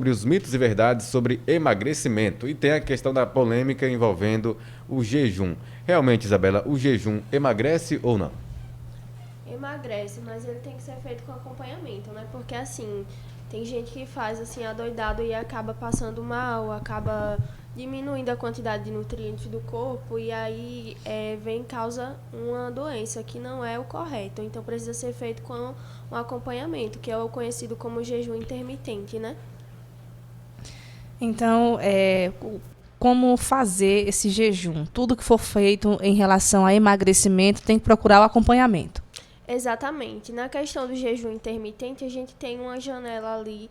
Sobre os mitos e verdades sobre emagrecimento. E tem a questão da polêmica envolvendo o jejum. Realmente, Isabela, o jejum emagrece ou não? Emagrece, mas ele tem que ser feito com acompanhamento, né? Porque assim, tem gente que faz assim adoidado e acaba passando mal, acaba diminuindo a quantidade de nutrientes do corpo e aí vem causa uma doença que não é o correto. Então precisa ser feito com um acompanhamento, que é o conhecido como jejum intermitente, né? Então, como fazer esse jejum? Tudo que for feito em relação a emagrecimento tem que procurar o acompanhamento. Exatamente. Na questão do jejum intermitente, a gente tem uma janela ali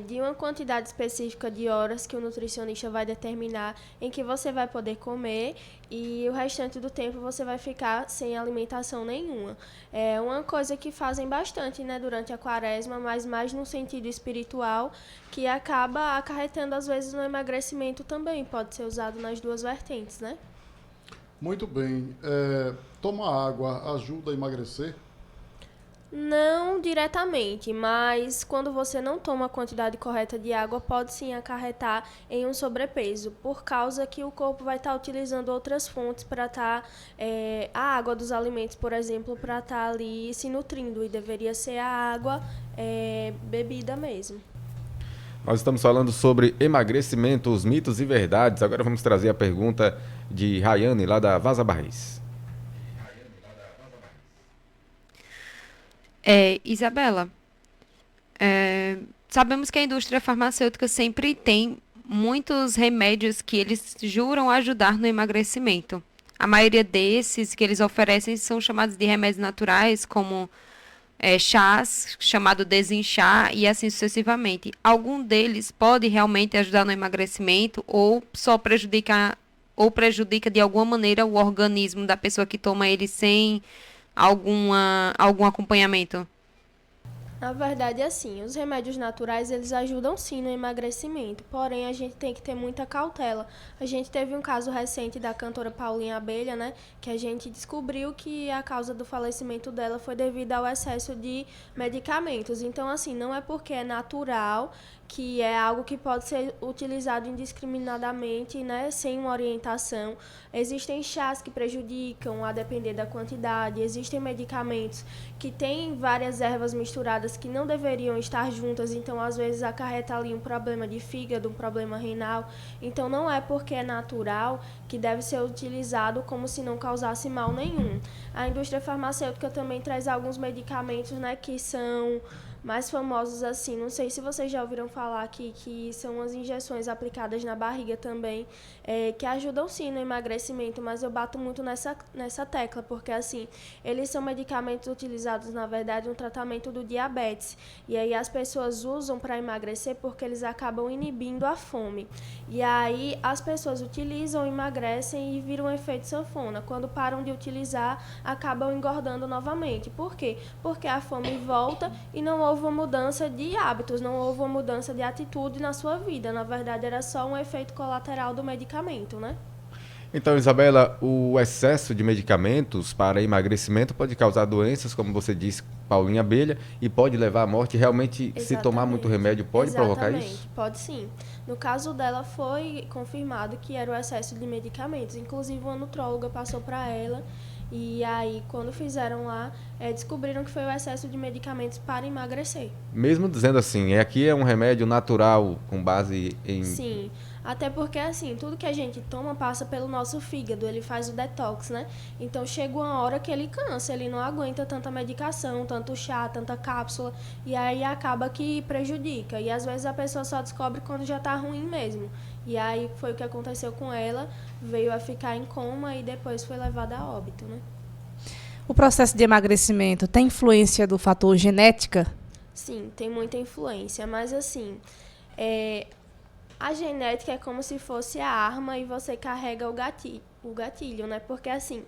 de uma quantidade específica de horas que o nutricionista vai determinar em que você vai poder comer e o restante do tempo você vai ficar sem alimentação nenhuma. É uma coisa que fazem bastante, né, durante a quaresma, mas mais no sentido espiritual, que acaba acarretando às vezes no emagrecimento também. Pode ser usado nas duas vertentes, né? Muito bem. Tomar água ajuda a emagrecer? Não diretamente, mas quando você não toma a quantidade correta de água, pode sim acarretar em um sobrepeso, por causa que o corpo vai estar utilizando outras fontes para estar, a água dos alimentos, por exemplo, para estar ali se nutrindo, e deveria ser a água bebida mesmo. Nós estamos falando sobre emagrecimento, os mitos e verdades. Agora vamos trazer a pergunta de Rayane, lá da Vaza Barris. Isabela, sabemos que a indústria farmacêutica sempre tem muitos remédios que eles juram ajudar no emagrecimento. A maioria desses que eles oferecem são chamados de remédios naturais, como chás, chamado desinchar e assim sucessivamente. Algum deles pode realmente ajudar no emagrecimento ou só prejudica de alguma maneira o organismo da pessoa que toma ele sem algum acompanhamento? Na verdade, assim, os remédios naturais, eles ajudam sim no emagrecimento, porém a gente tem que ter muita cautela. A gente teve um caso recente da cantora Paulinha Abelha, né, que a gente descobriu que a causa do falecimento dela foi devido ao excesso de medicamentos. Então, assim, não é porque é natural que é algo que pode ser utilizado indiscriminadamente, né, sem uma orientação. Existem chás que prejudicam a depender da quantidade, existem medicamentos que têm várias ervas misturadas que não deveriam estar juntas, então às vezes acarreta ali um problema de fígado, um problema renal. Então não é porque é natural que deve ser utilizado como se não causasse mal nenhum. A indústria farmacêutica também traz alguns medicamentos, né, que são mais famosos assim. Não sei se vocês já ouviram falar aqui que são as injeções aplicadas na barriga também, que ajudam sim no emagrecimento, mas eu bato muito nessa tecla, porque assim, eles são medicamentos utilizados, na verdade, no tratamento do diabetes. E aí as pessoas usam para emagrecer porque eles acabam inibindo a fome. E aí as pessoas utilizam, emagrecem e viram um efeito sanfona. Quando param de utilizar, acabam engordando novamente. Por quê? Porque a fome volta e não houve uma mudança de hábitos, não houve uma mudança de atitude na sua vida. Na verdade, era só um efeito colateral do medicamento, né? Então, Isabela, o excesso de medicamentos para emagrecimento pode causar doenças, como você disse, Paulinha Abelha, e pode levar à morte. Realmente, se tomar muito Exatamente. remédio, pode provocar isso? Exatamente, pode sim. No caso dela, foi confirmado que era o excesso de medicamentos. Inclusive, uma nutróloga passou para ela. E aí, quando fizeram lá, descobriram que foi o excesso de medicamentos para emagrecer. Mesmo dizendo assim, aqui é um remédio natural com base em. Sim, até porque assim, tudo que a gente toma passa pelo nosso fígado, ele faz o detox, né? Então chega uma hora que ele cansa, ele não aguenta tanta medicação, tanto chá, tanta cápsula, e aí acaba que prejudica. E às vezes a pessoa só descobre quando já tá ruim mesmo. E aí foi o que aconteceu com ela, veio a ficar em coma e depois foi levada a óbito, né? O processo de emagrecimento tem influência do fator genética? Sim, tem muita influência, mas assim, é, a genética é como se fosse a arma e você carrega o gatilho, né? Porque assim,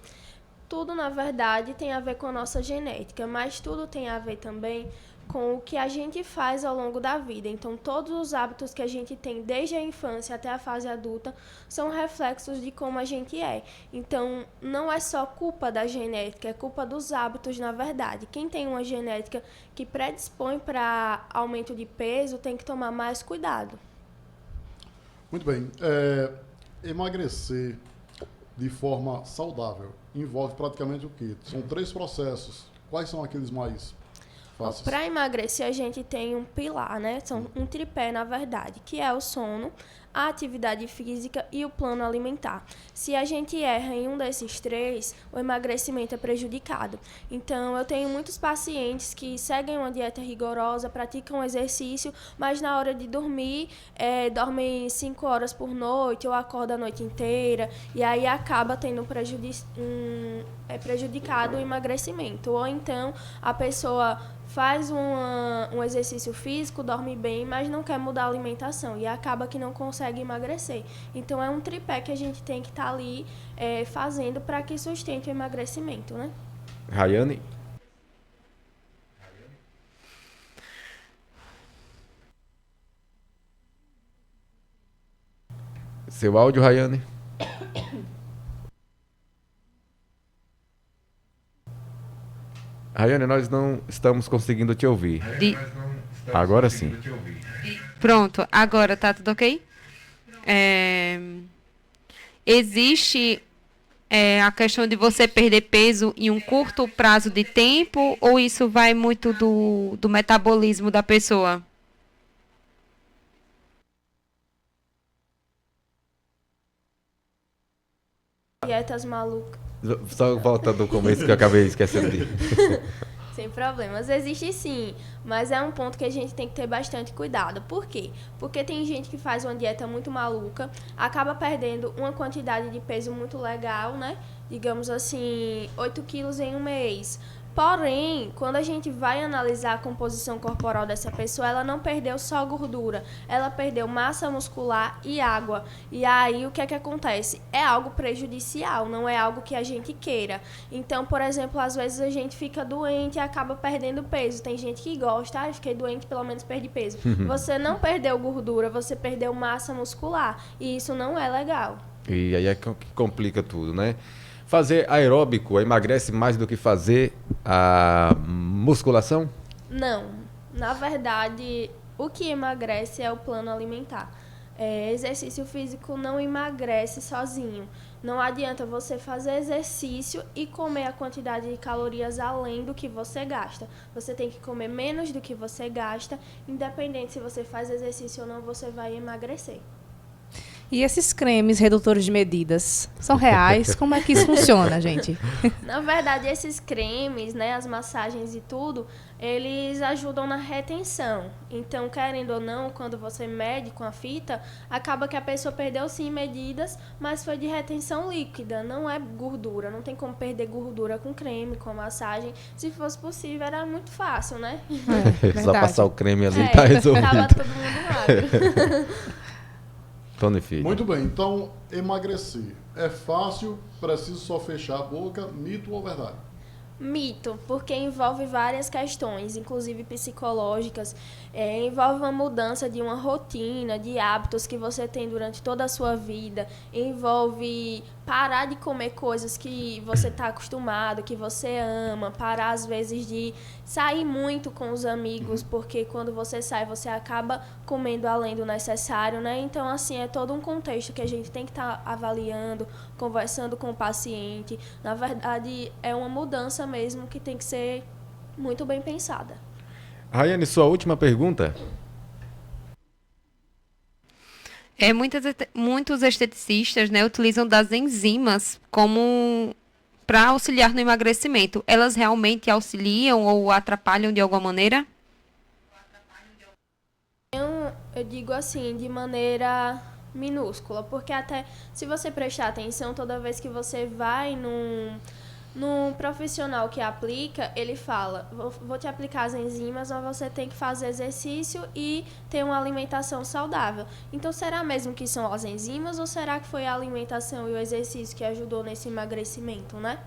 tudo na verdade tem a ver com a nossa genética, mas tudo tem a ver também com o que a gente faz ao longo da vida. Então, todos os hábitos que a gente tem desde a infância até a fase adulta são reflexos de como a gente é. Então, não é só culpa da genética, é culpa dos hábitos, na verdade. Quem tem uma genética que predispõe para aumento de peso tem que tomar mais cuidado. Muito bem. Emagrecer de forma saudável envolve praticamente o quê? São 3 processos. Quais são aqueles mais fáceis? Para emagrecer, a gente tem um pilar, né? São um tripé, na verdade, que é o sono, a atividade física e o plano alimentar. Se a gente erra em um desses 3, o emagrecimento é prejudicado. Então, eu tenho muitos pacientes que seguem uma dieta rigorosa, praticam exercício, mas na hora de dormir, dormem 5 horas por noite ou acordam a noite inteira, e aí acaba tendo prejudicado o emagrecimento. Ou então, a pessoa faz um exercício físico, dorme bem, mas não quer mudar a alimentação e acaba que não consegue emagrecer. Então, é um tripé que a gente tem que estar ali fazendo para que sustente o emagrecimento, né? Rayane? Seu áudio, Rayane? Rayane, nós não estamos conseguindo te ouvir. Agora sim. Pronto, agora tá tudo ok? Existe a questão de você perder peso em um curto prazo de tempo ou isso vai muito do metabolismo da pessoa? Dietas malucas. Só volta do começo que eu acabei esquecendo de... Sem problemas. Existe sim, mas é um ponto que a gente tem que ter bastante cuidado. Por quê? Porque tem gente que faz uma dieta muito maluca, acaba perdendo uma quantidade de peso muito legal, né? Digamos assim, 8 quilos em um mês. Porém, quando a gente vai analisar a composição corporal dessa pessoa, ela não perdeu só gordura, ela perdeu massa muscular e água. E aí, o que é que acontece? É algo prejudicial, não é algo que a gente queira. Então, por exemplo, às vezes a gente fica doente e acaba perdendo peso. Tem gente que gosta, fiquei doente, pelo menos perdi peso. Você não perdeu gordura, você perdeu massa muscular. E isso não é legal. E aí é que complica tudo, né? Fazer aeróbico emagrece mais do que fazer a musculação? Não. Na verdade, o que emagrece é o plano alimentar. Exercício físico não emagrece sozinho. Não adianta você fazer exercício e comer a quantidade de calorias além do que você gasta. Você tem que comer menos do que você gasta, independente se você faz exercício ou não, você vai emagrecer. E esses cremes redutores de medidas são reais? Como é que isso funciona, gente? Na verdade, esses cremes, né, as massagens e tudo, eles ajudam na retenção. Então, querendo ou não, quando você mede com a fita, acaba que a pessoa perdeu sim medidas, mas foi de retenção líquida, não é gordura. Não tem como perder gordura com creme, com massagem. Se fosse possível, era muito fácil, né? Só passar o creme ali e tá resolvido. Tava todo mundo magro. Tony Filho. Muito bem, então emagrecer é fácil, preciso só fechar a boca, mito ou verdade? Mito, porque envolve várias questões, inclusive psicológicas, envolve uma mudança de uma rotina, de hábitos que você tem durante toda a sua vida, envolve parar de comer coisas que você está acostumado, que você ama, parar às vezes de sair muito com os amigos, porque quando você sai você acaba comendo além do necessário, né? Então, assim, é todo um contexto que a gente tem que estar avaliando, conversando com o paciente. Na verdade, é uma mudança mesmo que tem que ser muito bem pensada. Rayane, sua última pergunta? Muitos esteticistas, né, utilizam das enzimas como para auxiliar no emagrecimento. Elas realmente auxiliam ou atrapalham de alguma maneira? Eu digo assim, de maneira minúscula, porque até se você prestar atenção, toda vez que você vai num profissional que aplica, ele fala, vou te aplicar as enzimas, mas você tem que fazer exercício e ter uma alimentação saudável. Então, será mesmo que são as enzimas ou será que foi a alimentação e o exercício que ajudou nesse emagrecimento, né?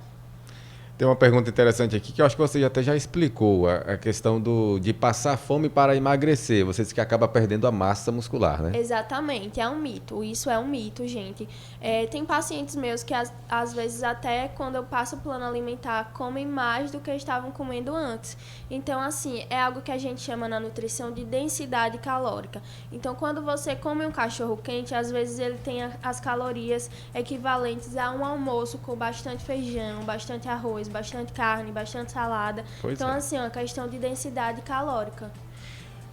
Tem uma pergunta interessante aqui que eu acho que você até já explicou, a questão de passar fome para emagrecer. Você disse que acaba perdendo a massa muscular, né? Exatamente, é um mito. Isso é um mito, gente. Tem pacientes meus que às vezes até quando eu passo o plano alimentar comem mais do que estavam comendo antes. Então, assim, é algo que a gente chama na nutrição de densidade calórica. Então, quando você come um cachorro quente, às vezes ele tem as calorias equivalentes a um almoço com bastante feijão, bastante arroz, bastante carne, bastante salada. Pois então, é. assim, é uma questão de densidade calórica.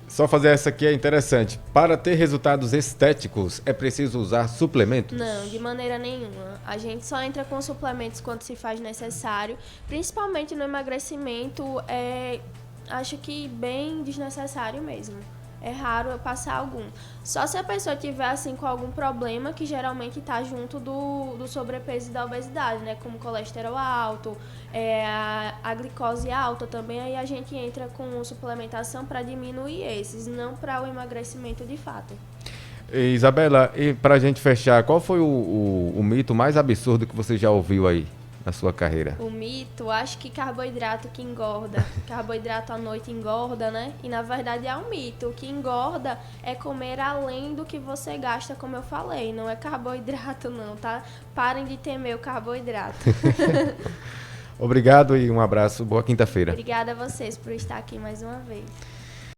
Só fazer essa aqui é interessante. Para ter resultados estéticos, é preciso usar suplementos? Não, de maneira nenhuma. A gente só entra com suplementos quando se faz necessário, principalmente no emagrecimento, acho que bem desnecessário mesmo. É raro eu passar algum. Só se a pessoa tiver assim com algum problema que geralmente está junto do sobrepeso e da obesidade, né? Como colesterol alto, a glicose alta também, aí a gente entra com suplementação para diminuir esses, não para o emagrecimento de fato. Isabela, e para a gente fechar, qual foi o mito mais absurdo que você já ouviu aí na sua carreira? O mito, acho que carboidrato que engorda. Carboidrato à noite engorda, né? E na verdade é um mito. O que engorda é comer além do que você gasta, como eu falei. Não é carboidrato não, tá? Parem de temer o carboidrato. Obrigado e um abraço. Boa quinta-feira. Obrigada a vocês por estar aqui mais uma vez.